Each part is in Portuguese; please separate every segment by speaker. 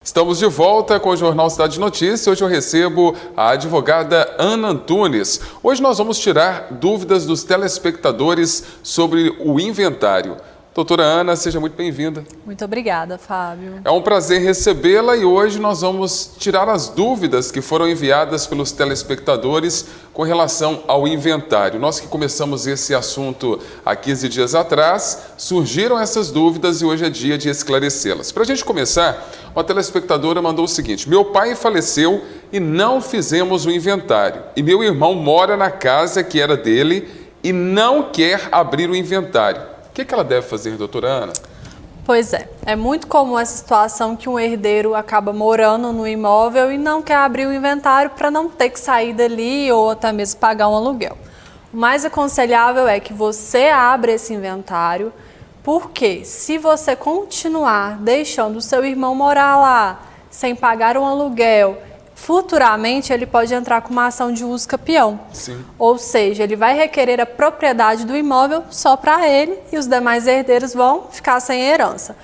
Speaker 1: Estamos de volta com o Jornal Cidade de Notícias. Hoje eu recebo a advogada Ana Antunes. Hoje nós vamos tirar dúvidas dos telespectadores sobre o inventário. Doutora Ana, seja muito bem-vinda.
Speaker 2: Muito obrigada, Fábio.
Speaker 1: É um prazer recebê-la e hoje nós vamos tirar as dúvidas que foram enviadas pelos telespectadores com relação ao inventário. Nós que começamos esse assunto há 15 dias atrás, surgiram essas dúvidas e hoje é dia de esclarecê-las. Para a gente começar, uma telespectadora mandou o seguinte: meu pai faleceu e não fizemos o inventário. E meu irmão mora na casa que era dele e não quer abrir o inventário. O que ela deve fazer, doutora Ana?
Speaker 2: Pois é muito comum essa situação que um herdeiro acaba morando no imóvel e não quer abrir o inventário para não ter que sair dali ou até mesmo pagar um aluguel. O mais aconselhável é que você abra esse inventário, porque se você continuar deixando o seu irmão morar lá sem pagar um aluguel, futuramente ele pode entrar com uma ação de uso capião.
Speaker 1: Sim.
Speaker 2: Ou seja, ele vai requerer a propriedade do imóvel só para ele e os demais herdeiros vão ficar sem herança.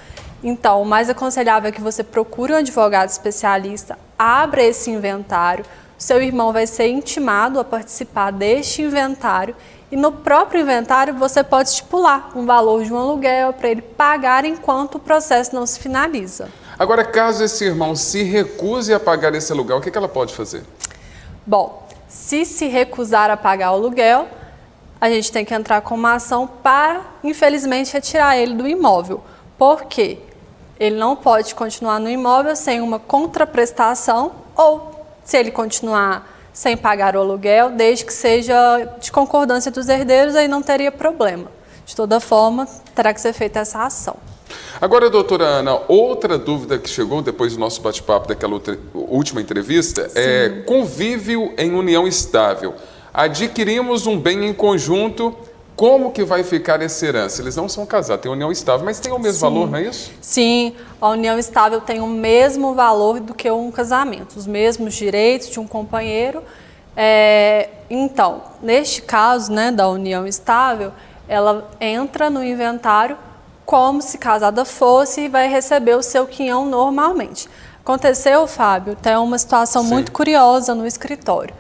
Speaker 2: Então, o mais aconselhável é que você procure um advogado especialista, abra esse inventário, seu irmão vai ser intimado a participar deste inventário e no próprio inventário você pode estipular um valor de um aluguel para ele pagar enquanto o processo não se finaliza.
Speaker 1: Agora, caso esse irmão se recuse a pagar esse aluguel, o que ela pode fazer?
Speaker 2: Bom, se recusar a pagar o aluguel, a gente tem que entrar com uma ação para, infelizmente, retirar ele do imóvel. Por quê? Ele não pode continuar no imóvel sem uma contraprestação ou, se ele continuar sem pagar o aluguel, desde que seja de concordância dos herdeiros, aí não teria problema. De toda forma, terá que ser feita essa ação.
Speaker 1: Agora, doutora Ana, outra dúvida que chegou depois do nosso bate-papo daquela última entrevista é convívio em união estável. Adquirimos um bem em conjunto, como que vai ficar essa herança? Eles não são casados, tem união estável, mas tem o mesmo valor, não é isso?
Speaker 2: Sim, a união estável tem o mesmo valor do que um casamento, os mesmos direitos de um companheiro. Então, neste caso, né, da união estável, ela entra no inventário como se casada fosse e vai receber o seu quinhão normalmente. Aconteceu, Fábio, tem uma situação muito curiosa no escritório.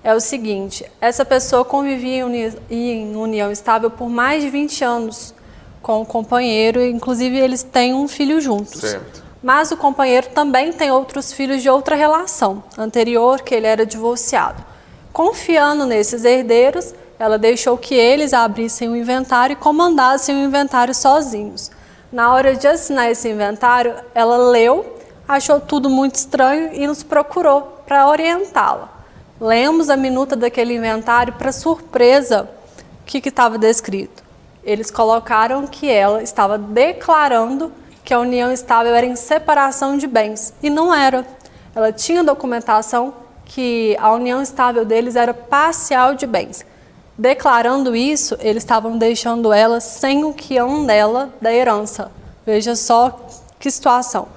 Speaker 2: É o seguinte, essa pessoa convivia em união estável por mais de 20 anos com o companheiro, inclusive eles têm um filho juntos.
Speaker 1: Certo.
Speaker 2: Mas o companheiro também tem outros filhos de outra relação anterior, que ele era divorciado. Confiando nesses herdeiros, ela deixou que eles abrissem o inventário e comandassem o inventário sozinhos. Na hora de assinar esse inventário, ela leu, achou tudo muito estranho e nos procurou para orientá-la. Lemos a minuta daquele inventário, para surpresa, o que estava descrito? Eles colocaram que ela estava declarando que a união estável era em separação de bens, e não era. Ela tinha documentação que a união estável deles era parcial de bens. Declarando isso, eles estavam deixando ela sem o quinhão dela da herança. Veja só que situação.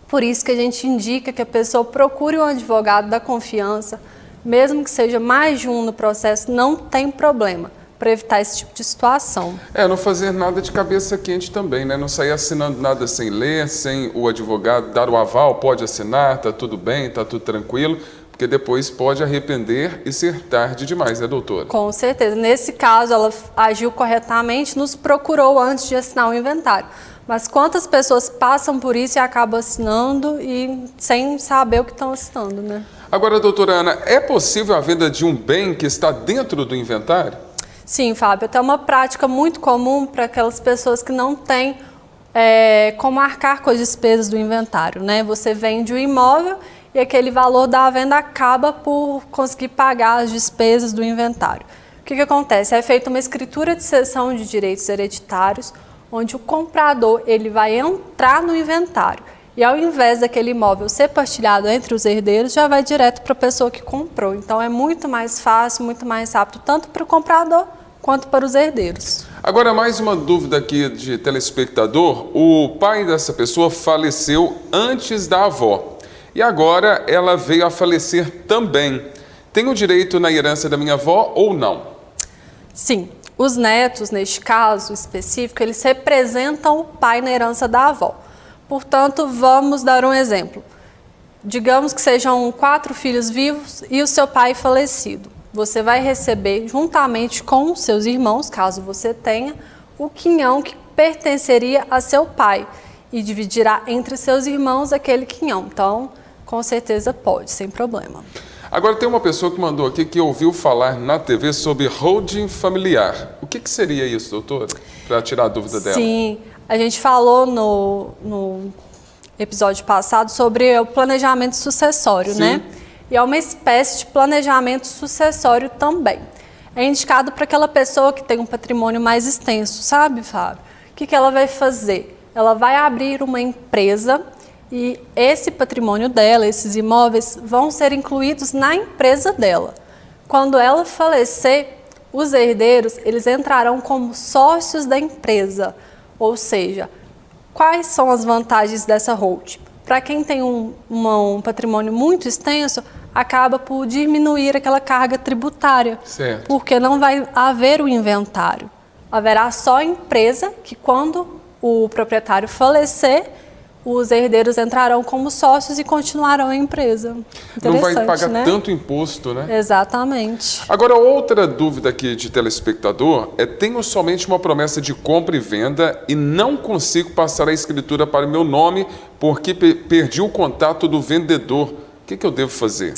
Speaker 2: Por isso que a gente indica que a pessoa procure um advogado da confiança, mesmo que seja mais de um no processo, não tem problema, para evitar esse tipo de situação.
Speaker 1: Não fazer nada de cabeça quente também, né? Não sair assinando nada sem ler, sem o advogado dar o aval, pode assinar, tá tudo bem, tá tudo tranquilo. Porque depois pode arrepender e ser tarde demais, né, doutora?
Speaker 2: Com certeza. Nesse caso, ela agiu corretamente, nos procurou antes de assinar o inventário. Mas quantas pessoas passam por isso e acabam assinando e sem saber o que estão assinando, né?
Speaker 1: Agora, doutora Ana, é possível a venda de um bem que está dentro do inventário?
Speaker 2: Sim, Fábio. É uma prática muito comum para aquelas pessoas que não têm como arcar com as despesas do inventário, né? Você vende o imóvel e aquele valor da venda acaba por conseguir pagar as despesas do inventário. O que acontece? É feita uma escritura de cessão de direitos hereditários, onde o comprador ele vai entrar no inventário e ao invés daquele imóvel ser partilhado entre os herdeiros, já vai direto para a pessoa que comprou. Então é muito mais fácil, muito mais rápido, tanto para o comprador quanto para os herdeiros.
Speaker 1: Agora, mais uma dúvida aqui de telespectador. O pai dessa pessoa faleceu antes da avó. E agora ela veio a falecer também. Tem o direito na herança da minha avó ou não?
Speaker 2: Sim. Os netos, neste caso específico, eles representam o pai na herança da avó. Portanto, vamos dar um exemplo. Digamos que sejam 4 filhos vivos e o seu pai falecido. Você vai receber, juntamente com os seus irmãos, caso você tenha, o quinhão que pertenceria a seu pai e dividirá entre seus irmãos aquele quinhão. Então, com certeza pode, sem problema.
Speaker 1: Agora tem uma pessoa que mandou aqui que ouviu falar na TV sobre holding familiar. O que seria isso, doutora? Para tirar a dúvida dela.
Speaker 2: Sim, a gente falou no episódio passado sobre o planejamento sucessório,
Speaker 1: Sim.
Speaker 2: né? E é uma espécie de planejamento sucessório também. É indicado para aquela pessoa que tem um patrimônio mais extenso, sabe, Fábio? O que ela vai fazer? Ela vai abrir uma empresa e esse patrimônio dela, esses imóveis, vão ser incluídos na empresa dela. Quando ela falecer, os herdeiros, eles entrarão como sócios da empresa. Ou seja, quais são as vantagens dessa holding? Para quem tem um patrimônio muito extenso, acaba por diminuir aquela carga tributária.
Speaker 1: Certo.
Speaker 2: Porque não vai haver o inventário. Haverá só a empresa que, quando o proprietário falecer, os herdeiros entrarão como sócios e continuarão a empresa.
Speaker 1: Não vai pagar,
Speaker 2: né?
Speaker 1: Tanto imposto, né?
Speaker 2: Exatamente.
Speaker 1: Agora, outra dúvida aqui de telespectador é: tenho somente uma promessa de compra e venda e não consigo passar a escritura para o meu nome porque perdi o contato do vendedor. O que eu devo fazer?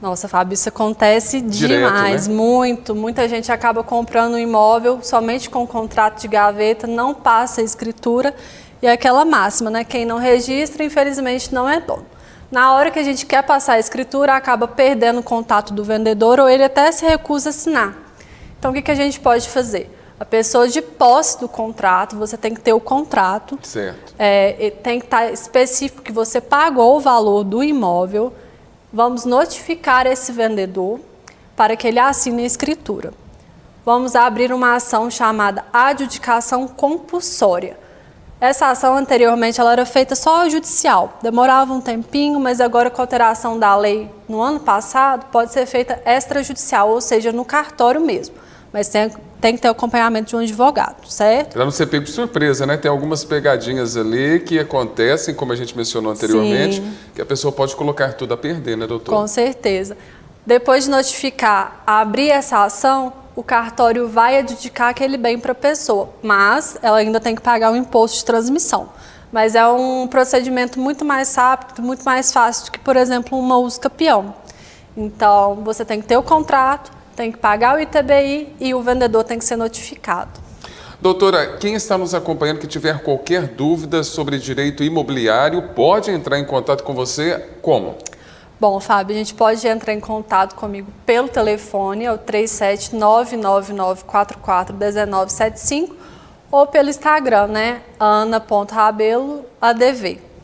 Speaker 2: Nossa, Fábio, isso acontece
Speaker 1: Direto,
Speaker 2: demais,
Speaker 1: né?
Speaker 2: muito. Muita gente acaba comprando um imóvel somente com contrato de gaveta, não passa a escritura. E é aquela máxima, né? Quem não registra, infelizmente, não é dono. Na hora que a gente quer passar a escritura, acaba perdendo o contato do vendedor ou ele até se recusa a assinar. Então, o que a gente pode fazer? A pessoa de posse do contrato, você tem que ter o contrato.
Speaker 1: Certo.
Speaker 2: Tem que estar específico que você pagou o valor do imóvel. Vamos notificar esse vendedor para que ele assine a escritura. Vamos abrir uma ação chamada adjudicação compulsória. Essa ação anteriormente ela era feita só judicial, demorava um tempinho, mas agora com a alteração da lei no ano passado, pode ser feita extrajudicial, ou seja, no cartório mesmo. Mas tem que ter o acompanhamento de um advogado, certo?
Speaker 1: Para não ser pego de surpresa, né? Tem algumas pegadinhas ali que acontecem, como a gente mencionou anteriormente,
Speaker 2: Sim.
Speaker 1: que a pessoa pode colocar tudo a perder, né, doutor?
Speaker 2: Com certeza. Depois de notificar, abrir essa ação, o cartório vai adjudicar aquele bem para a pessoa, mas ela ainda tem que pagar o imposto de transmissão. Mas é um procedimento muito mais rápido, muito mais fácil do que, por exemplo, uma usucapião. Então, você tem que ter o contrato, tem que pagar o ITBI e o vendedor tem que ser notificado.
Speaker 1: Doutora, quem está nos acompanhando que tiver qualquer dúvida sobre direito imobiliário, pode entrar em contato com você como?
Speaker 2: Bom, Fábio, a gente pode entrar em contato comigo pelo telefone, é o 37999441975, ou pelo Instagram, né, ana.rabelo.adv.